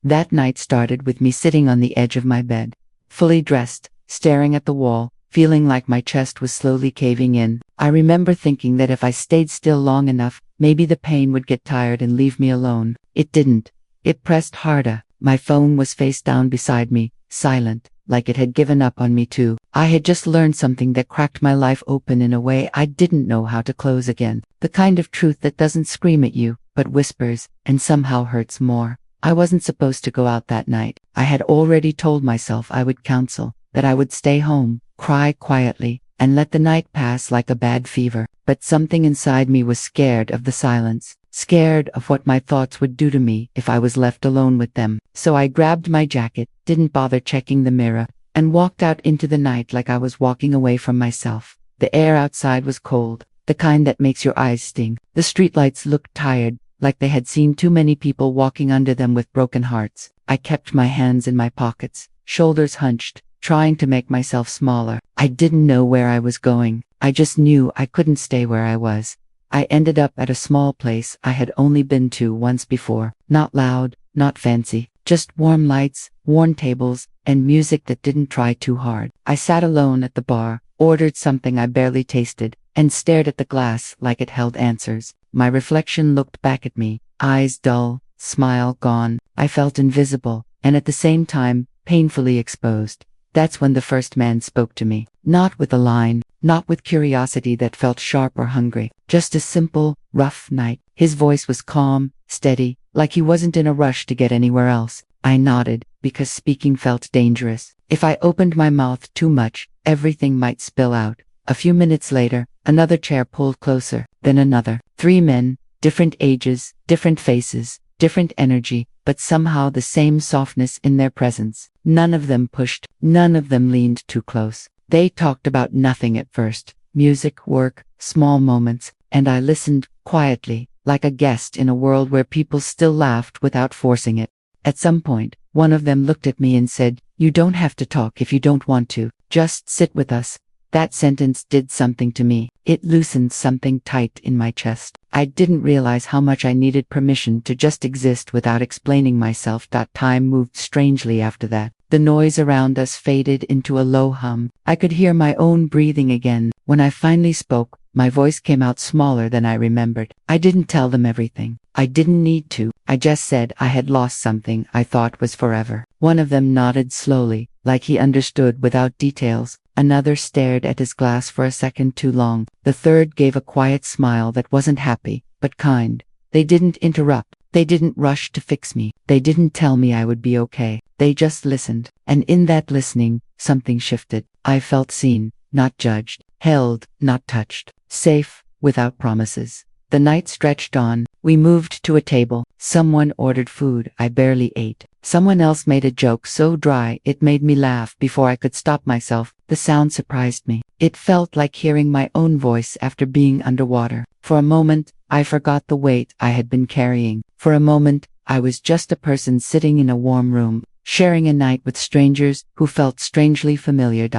That night started with me sitting on the edge of my bed, fully dressed, staring at the wall, feeling like my chest was slowly caving in. I remember thinking that if I stayed still long enough, maybe the pain would get tired and leave me alone. It didn't. It pressed harder. My phone was face down beside me, silent, like it had given up on me too. I had just learned something that cracked my life open in a way I didn't know how to close again. The kind of truth that doesn't scream at you, but whispers, and somehow hurts more. I wasn't supposed to go out that night. I had already told myself I would counsel, that I would stay home, cry quietly, and let the night pass like a bad fever. But something inside me was scared of the silence, scared of what my thoughts would do to me if I was left alone with them. So I grabbed my jacket, didn't bother checking the mirror, and walked out into the night like I was walking away from myself. The air outside was cold, the kind that makes your eyes sting. The streetlights looked tired, like they had seen too many people walking under them with broken hearts. I kept my hands in my pockets, shoulders hunched, trying to make myself smaller. I didn't know where I was going. I just knew I couldn't stay where I was. I ended up at a small place I had only been to once before. Not loud, not fancy, just warm lights, worn tables, and music that didn't try too hard. I sat alone at the bar, ordered something I barely tasted, and stared at the glass like it held answers. My reflection looked back at me, eyes dull, smile gone. I felt invisible, and at the same time, painfully exposed. That's when the first man spoke to me. Not with a line, not with curiosity that felt sharp or hungry. Just a simple, rough night. His voice was calm, steady, like he wasn't in a rush to get anywhere else. I nodded, because speaking felt dangerous. If I opened my mouth too much, everything might spill out. A few minutes later, another chair pulled closer, then another. 3 men, different ages, different faces, different energy, but somehow the same softness in their presence. None of them pushed, none of them leaned too close. They talked about nothing at first. Music, work, small moments, and I listened, quietly, like a guest in a world where people still laughed without forcing it. At some point, one of them looked at me and said, "You don't have to talk if you don't want to. Just sit with us." That sentence did something to me. It loosened something tight in my chest. I didn't realize how much I needed permission to just exist without explaining myself. Time moved strangely after that. The noise around us faded into a low hum. I could hear my own breathing again. When I finally spoke, my voice came out smaller than I remembered. I didn't tell them everything. I didn't need to. I just said I had lost something I thought was forever. One of them nodded slowly, like he understood without details. Another stared at his glass for a second too long. The third gave a quiet smile that wasn't happy, but kind. They didn't interrupt. They didn't rush to fix me. They didn't tell me I would be okay. They just listened. And in that listening, something shifted. I felt seen, not judged. Held, not touched. Safe, without promises. The night stretched on. We moved to a table. Someone ordered food I barely ate. Someone else made a joke so dry it made me laugh before I could stop myself. The sound surprised me. It felt like hearing my own voice after being underwater. For a moment, I forgot the weight I had been carrying. For a moment, I was just a person sitting in a warm room, sharing a night with strangers who felt strangely familiar.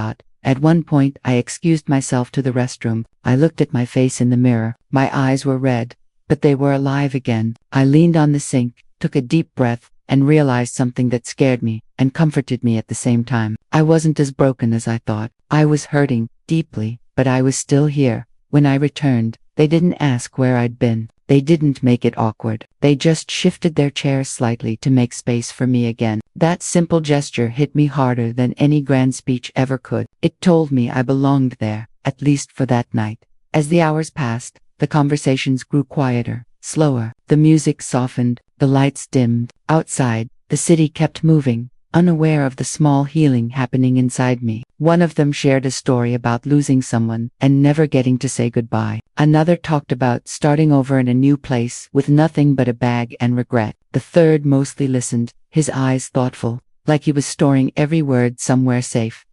At one point, I excused myself to the restroom. I looked at my face in the mirror. My eyes were red, but they were alive again. I leaned on the sink, took a deep breath, and realized something that scared me and comforted me at the same time. I wasn't as broken as I thought. I was hurting, deeply, but I was still here. When I returned, they didn't ask where I'd been. They didn't make it awkward. They just shifted their chairs slightly to make space for me again. That simple gesture hit me harder than any grand speech ever could. It told me I belonged there, at least for that night. As the hours passed, the conversations grew quieter, slower. The music softened, the lights dimmed. Outside, the city kept moving, unaware of the small healing happening inside me. One of them shared a story about losing someone and never getting to say goodbye. Another talked about starting over in a new place with nothing but a bag and regret. The third mostly listened, his eyes thoughtful, like he was storing every word somewhere safe.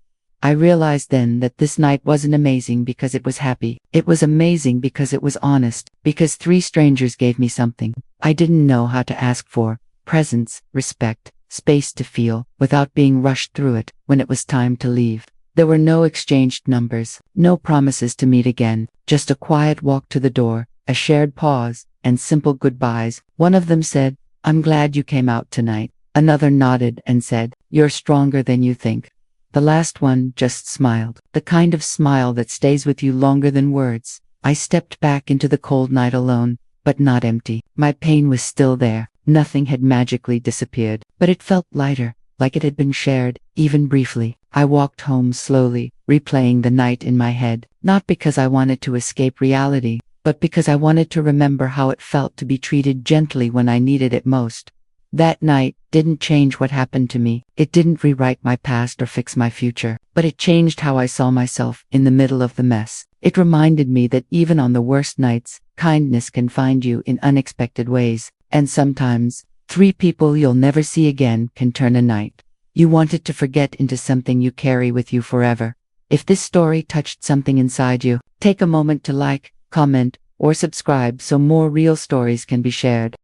I realized then that this night wasn't amazing because it was happy. It was amazing because it was honest, because 3 strangers gave me something I didn't know how to ask for: presence, respect, space to feel, without being rushed through it. When it was time to leave, there were no exchanged numbers, no promises to meet again, just a quiet walk to the door, a shared pause, and simple goodbyes. One of them said, "I'm glad you came out tonight." Another nodded and said, "You're stronger than you think." The last one just smiled, the kind of smile that stays with you longer than words. I stepped back into the cold night alone, but not empty. My pain was still there. Nothing had magically disappeared, but it felt lighter, like it had been shared, even briefly. I walked home slowly, replaying the night in my head, not because I wanted to escape reality, but because I wanted to remember how it felt to be treated gently when I needed it most. That night didn't change what happened to me. It didn't rewrite my past or fix my future, but it changed how I saw myself in the middle of the mess. It reminded me that even on the worst nights, kindness can find you in unexpected ways, and sometimes, 3 people you'll never see again can turn a night you wanted to forget into something you carry with you forever. If this story touched something inside you, take a moment to like, comment, or subscribe so more real stories can be shared.